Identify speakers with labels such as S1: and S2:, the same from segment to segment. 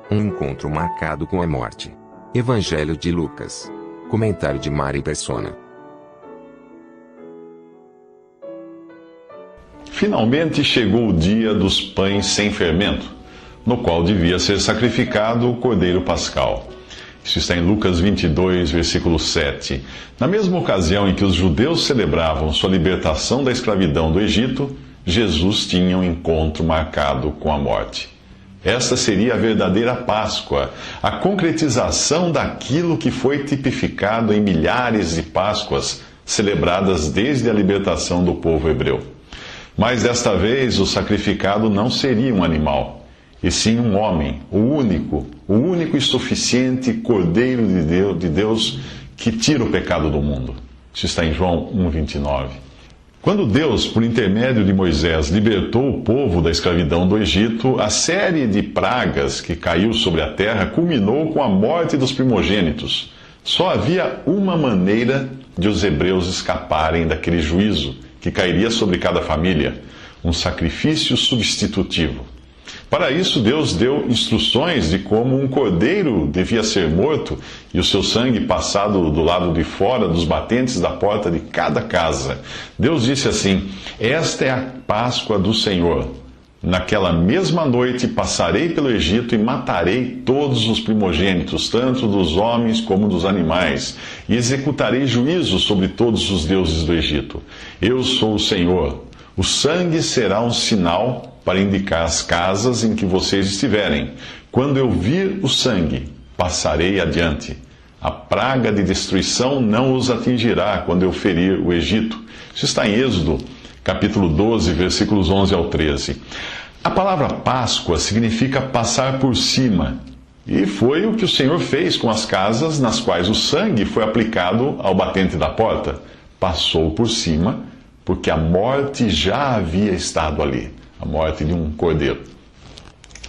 S1: Um encontro marcado com a morte. Evangelho de Lucas. Comentário de Mari Persona.
S2: Finalmente chegou o dia dos pães sem fermento, no qual devia ser sacrificado o cordeiro pascal. Isso está em Lucas 22, versículo 7. Na mesma ocasião em que os judeus celebravam sua libertação da escravidão do Egito, Jesus tinha um encontro marcado com a morte. Esta seria a verdadeira Páscoa, a concretização daquilo que foi tipificado em milhares de Páscoas celebradas desde a libertação do povo hebreu. Mas desta vez o sacrificado não seria um animal, e sim um homem, o único e suficiente Cordeiro de Deus que tira o pecado do mundo. Isso está em João 1,29. Quando Deus, por intermédio de Moisés, libertou o povo da escravidão do Egito, a série de pragas que caiu sobre a terra culminou com a morte dos primogênitos. Só havia uma maneira de os hebreus escaparem daquele juízo que cairia sobre cada família: um sacrifício substitutivo. Para isso, Deus deu instruções de como um cordeiro devia ser morto e o seu sangue passado do lado de fora dos batentes da porta de cada casa. Deus disse assim: "Esta é a Páscoa do Senhor. Naquela mesma noite passarei pelo Egito e matarei todos os primogênitos, tanto dos homens como dos animais, e executarei juízo sobre todos os deuses do Egito. Eu sou o Senhor. O sangue será um sinal para indicar as casas em que vocês estiverem. Quando eu vir o sangue, passarei adiante. A praga de destruição não os atingirá quando eu ferir o Egito." Isso está em Êxodo, capítulo 12, versículos 11 ao 13. A palavra Páscoa significa passar por cima. E foi o que o Senhor fez com as casas nas quais o sangue foi aplicado ao batente da porta. Passou por cima, porque a morte já havia estado ali. A morte de um cordeiro.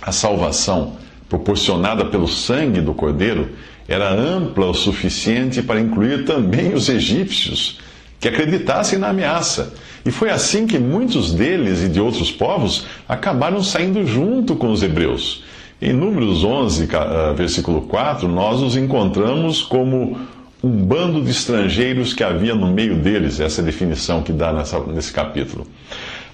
S2: A salvação proporcionada pelo sangue do cordeiro era ampla o suficiente para incluir também os egípcios que acreditassem na ameaça. E foi assim que muitos deles e de outros povos acabaram saindo junto com os hebreus. Em Números 11, versículo 4, nós os encontramos como um bando de estrangeiros que havia no meio deles. Essa é a definição que dá nesse capítulo.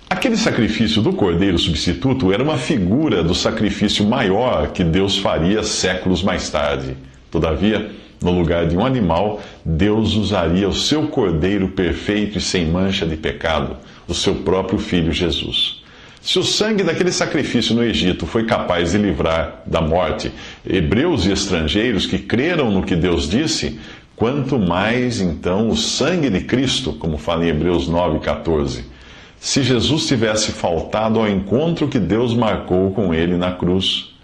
S2: Aquele sacrifício do cordeiro substituto era uma figura do sacrifício maior que Deus faria séculos mais tarde. Todavia, no lugar de um animal, Deus usaria o seu cordeiro perfeito e sem mancha de pecado, o seu próprio filho Jesus. Se o sangue daquele sacrifício no Egito foi capaz de livrar da morte hebreus e estrangeiros que creram no que Deus disse, quanto mais então o sangue de Cristo, como fala em Hebreus 9,14. Se Jesus tivesse faltado ao encontro que Deus marcou com ele na cruz,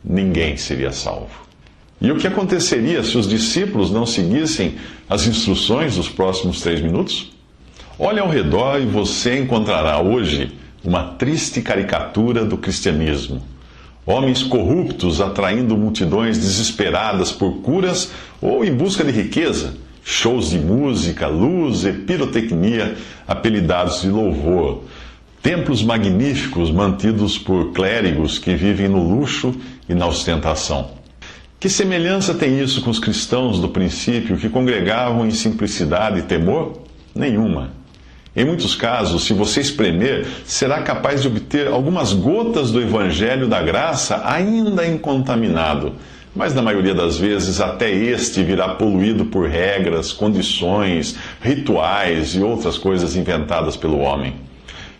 S2: ninguém seria salvo. E o que aconteceria se os discípulos não seguissem as instruções dos próximos 3 minutos? Olhe ao redor e você encontrará hoje uma triste caricatura do cristianismo. Homens corruptos atraindo multidões desesperadas por curas ou em busca de riqueza. Shows de música, luz e pirotecnia apelidados de louvor. Templos magníficos mantidos por clérigos que vivem no luxo e na ostentação. Que semelhança tem isso com os cristãos do princípio que congregavam em simplicidade e temor? Nenhuma. Em muitos casos, se você espremer, será capaz de obter algumas gotas do Evangelho da Graça ainda incontaminado. Mas na maioria das vezes até este virá poluído por regras, condições, rituais e outras coisas inventadas pelo homem.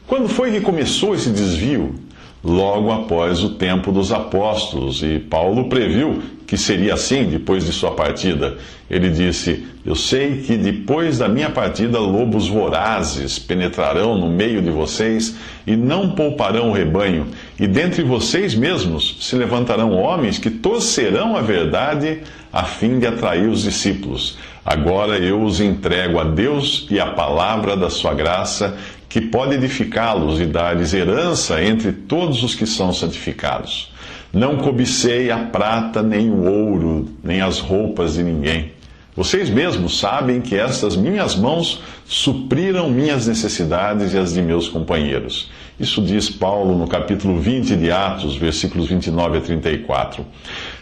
S2: Quando foi que começou esse desvio? Logo após o tempo dos apóstolos, e Paulo previu que seria assim depois de sua partida. Ele disse: "Eu sei que depois da minha partida lobos vorazes penetrarão no meio de vocês e não pouparão o rebanho, e dentre vocês mesmos se levantarão homens que torcerão a verdade a fim de atrair os discípulos. Agora eu os entrego a Deus e a palavra da sua graça, que pode edificá-los e dar-lhes herança entre todos os que são santificados. Não cobicei a prata, nem o ouro, nem as roupas de ninguém. Vocês mesmos sabem que estas minhas mãos supriram minhas necessidades e as de meus companheiros. Isso diz Paulo no capítulo 20 de Atos, versículos 29 a 34.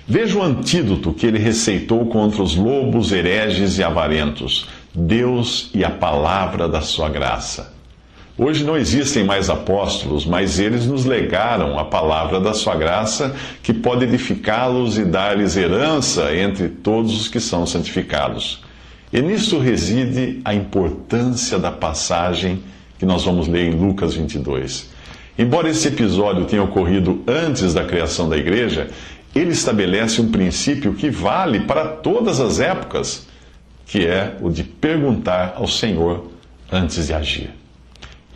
S2: Veja o antídoto que ele receitou contra os lobos, hereges e avarentos: Deus e a palavra da sua graça. Hoje não existem mais apóstolos, mas eles nos legaram a palavra da sua graça, que pode edificá-los e dar-lhes herança entre todos os que são santificados. E nisto reside a importância da passagem que nós vamos ler em Lucas 22. Embora esse episódio tenha ocorrido antes da criação da igreja, ele estabelece um princípio que vale para todas as épocas, que é o de perguntar ao Senhor antes de agir.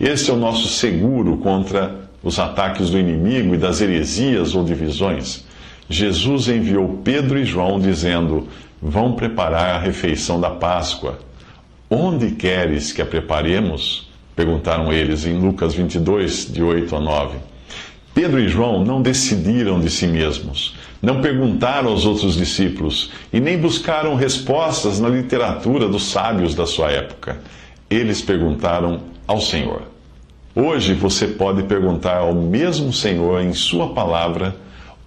S2: Este é o nosso seguro contra os ataques do inimigo e das heresias ou divisões. Jesus enviou Pedro e João dizendo: vão preparar a refeição da Páscoa. Onde queres que a preparemos? Perguntaram eles em Lucas 22, de 8 a 9. Pedro e João não decidiram de si mesmos, não perguntaram aos outros discípulos e nem buscaram respostas na literatura dos sábios da sua época. Eles perguntaram ao Senhor. Hoje você pode perguntar ao mesmo Senhor em sua palavra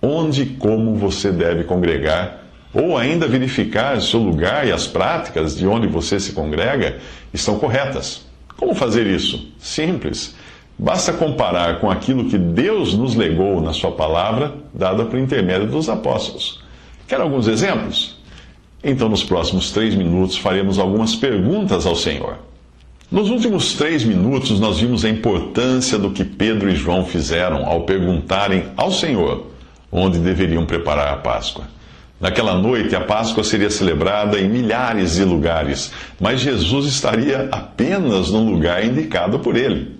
S2: onde e como você deve congregar, ou ainda verificar se o lugar e as práticas de onde você se congrega estão corretas. Como fazer isso? Simples. Basta comparar com aquilo que Deus nos legou na sua palavra, dada por intermédio dos apóstolos. Quer alguns exemplos? Então, nos próximos 3 minutos, faremos algumas perguntas ao Senhor. Nos últimos 3 minutos, nós vimos a importância do que Pedro e João fizeram ao perguntarem ao Senhor onde deveriam preparar a Páscoa. Naquela noite, a Páscoa seria celebrada em milhares de lugares, mas Jesus estaria apenas no lugar indicado por ele.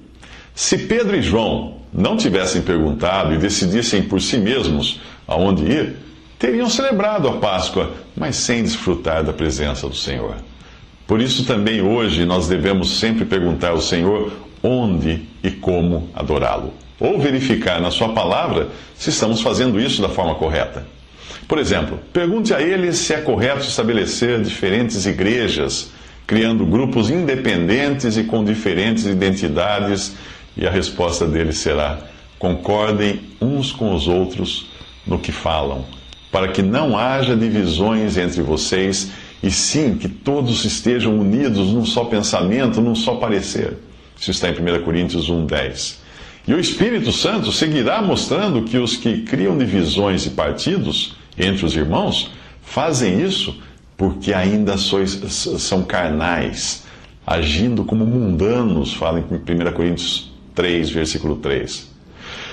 S2: Se Pedro e João não tivessem perguntado e decidissem por si mesmos aonde ir, teriam celebrado a Páscoa, mas sem desfrutar da presença do Senhor. Por isso também hoje nós devemos sempre perguntar ao Senhor onde e como adorá-lo, ou verificar na sua palavra se estamos fazendo isso da forma correta. Por exemplo, pergunte a ele se é correto estabelecer diferentes igrejas, criando grupos independentes e com diferentes identidades, e a resposta dele será: concordem uns com os outros no que falam, para que não haja divisões entre vocês, e sim que todos estejam unidos num só pensamento, num só parecer. Isso está em 1 Coríntios 1:10. E o Espírito Santo seguirá mostrando que os que criam divisões e partidos entre os irmãos fazem isso porque ainda são carnais, agindo como mundanos, fala em 1 Coríntios 3, versículo 3.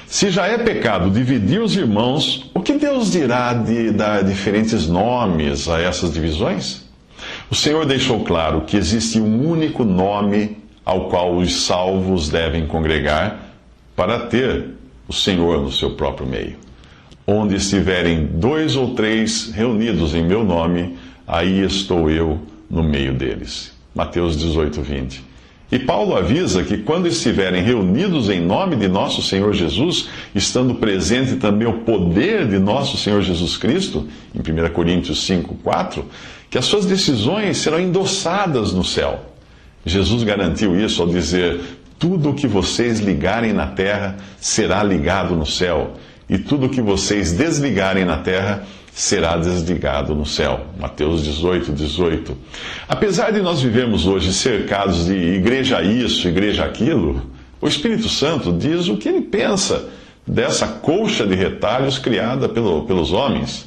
S2: Se já é pecado dividir os irmãos, o que Deus dirá de dar diferentes nomes a essas divisões? O Senhor deixou claro que existe um único nome ao qual os salvos devem congregar para ter o Senhor no seu próprio meio. Onde estiverem 2 ou 3 reunidos em meu nome, aí estou eu no meio deles. Mateus 18, 20. E Paulo avisa que quando estiverem reunidos em nome de nosso Senhor Jesus, estando presente também o poder de nosso Senhor Jesus Cristo, em 1 Coríntios 5, 4, que as suas decisões serão endossadas no céu. Jesus garantiu isso ao dizer: tudo o que vocês ligarem na terra será ligado no céu, e tudo o que vocês desligarem na terra será desligado no céu. Mateus 18, 18. Apesar de nós vivermos hoje cercados de igreja isso, igreja aquilo, o Espírito Santo diz o que ele pensa dessa colcha de retalhos criada pelos homens.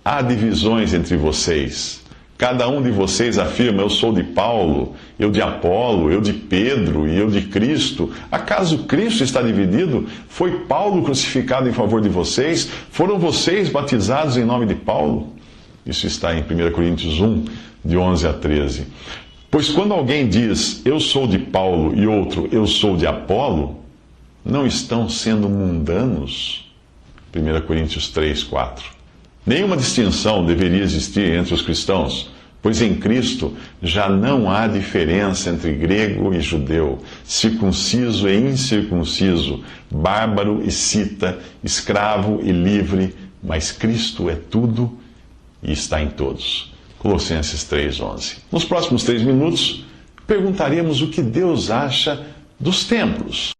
S2: Há divisões entre vocês. Cada um de vocês afirma: eu sou de Paulo, eu de Apolo, eu de Pedro e eu de Cristo. Acaso Cristo está dividido? Foi Paulo crucificado em favor de vocês? Foram vocês batizados em nome de Paulo? Isso está em 1 Coríntios 1, de 11 a 13. Pois quando alguém diz: eu sou de Paulo, e outro: eu sou de Apolo, não estão sendo mundanos? 1 Coríntios 3, 4. Nenhuma distinção deveria existir entre os cristãos, pois em Cristo já não há diferença entre grego e judeu, circunciso e incircunciso, bárbaro e cita, escravo e livre, mas Cristo é tudo e está em todos. Colossenses 3:11. Nos próximos 3 minutos, perguntaremos o que Deus acha dos templos.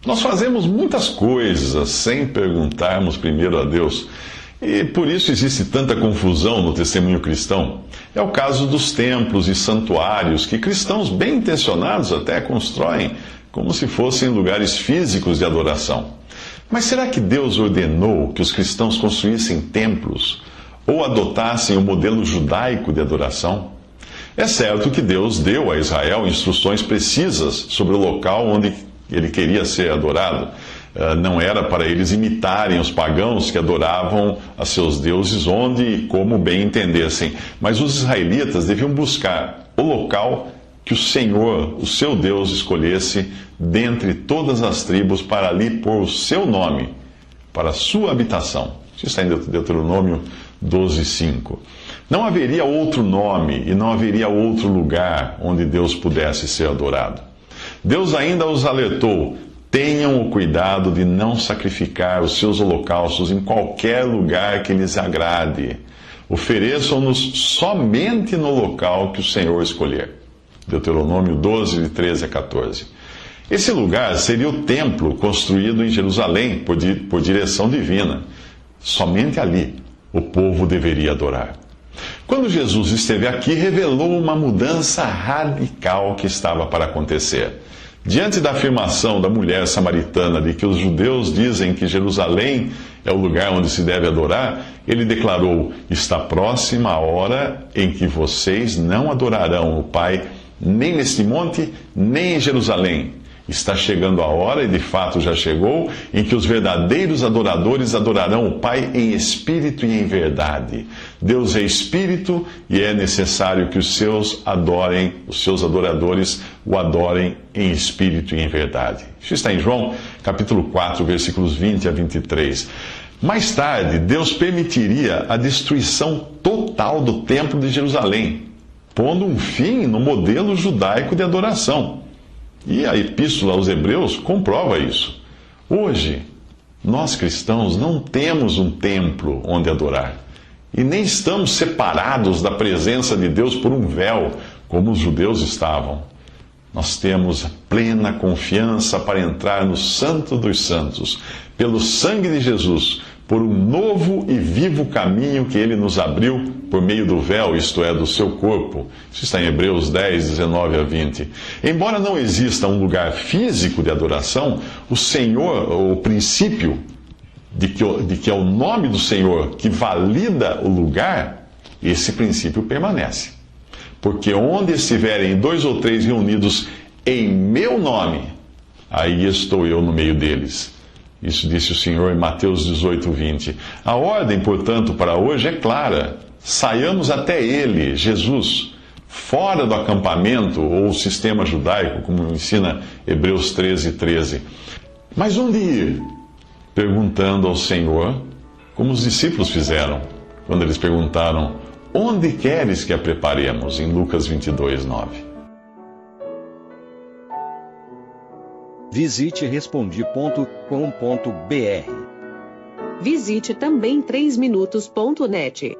S2: Nós fazemos muitas coisas sem perguntarmos primeiro a Deus. E por isso existe tanta confusão no testemunho cristão. É o caso dos templos e santuários que cristãos bem intencionados até constroem como se fossem lugares físicos de adoração. Mas será que Deus ordenou que os cristãos construíssem templos ou adotassem o modelo judaico de adoração? É certo que Deus deu a Israel instruções precisas sobre o local onde ele queria ser adorado. Não era para eles imitarem os pagãos que adoravam a seus deuses onde e como bem entendessem. Mas os israelitas deviam buscar o local que o Senhor, o seu Deus, escolhesse dentre todas as tribos para ali pôr o seu nome, para a sua habitação. Isso está em Deuteronômio 12:5. Não haveria outro nome e não haveria outro lugar onde Deus pudesse ser adorado. Deus ainda os alertou: tenham o cuidado de não sacrificar os seus holocaustos em qualquer lugar que lhes agrade. Ofereçam-nos somente no local que o Senhor escolher. Deuteronômio 12, de 13 a 14. Esse lugar seria o templo construído em Jerusalém por direção divina. Somente ali o povo deveria adorar. Quando Jesus esteve aqui, revelou uma mudança radical que estava para acontecer. Diante da afirmação da mulher samaritana de que os judeus dizem que Jerusalém é o lugar onde se deve adorar, ele declarou: está próxima a hora em que vocês não adorarão o Pai nem neste monte, nem em Jerusalém. Está chegando a hora, e de fato já chegou, em que os verdadeiros adoradores adorarão o Pai em espírito e em verdade. Deus é espírito e é necessário que os seus adoradores o adorem em espírito e em verdade. Isso está em João, capítulo 4, versículos 20 a 23. Mais tarde, Deus permitiria a destruição total do templo de Jerusalém, pondo um fim no modelo judaico de adoração. E a Epístola aos Hebreus comprova isso. Hoje, nós cristãos não temos um templo onde adorar. E nem estamos separados da presença de Deus por um véu, como os judeus estavam. Nós temos plena confiança para entrar no Santo dos Santos, pelo sangue de Jesus, por um novo e vivo caminho que Ele nos abriu por meio do véu, isto é, do seu corpo. Isso está em Hebreus 10, 19 a 20. Embora não exista um lugar físico de adoração, o Senhor, o princípio de que é o nome do Senhor que valida o lugar, esse princípio permanece. Porque onde estiverem 2 ou 3 reunidos em meu nome, aí estou eu no meio deles. Isso disse o Senhor em Mateus 18, 20. A ordem, portanto, para hoje é clara. Saiamos até Ele, Jesus, fora do acampamento ou sistema judaico, como ensina Hebreus 13, 13. Mas onde ir? Perguntando ao Senhor, como os discípulos fizeram, quando eles perguntaram: onde queres que a preparemos? Em Lucas 22, 9.
S3: Visite Respondi.com.br.
S4: Visite também 3minutos.net.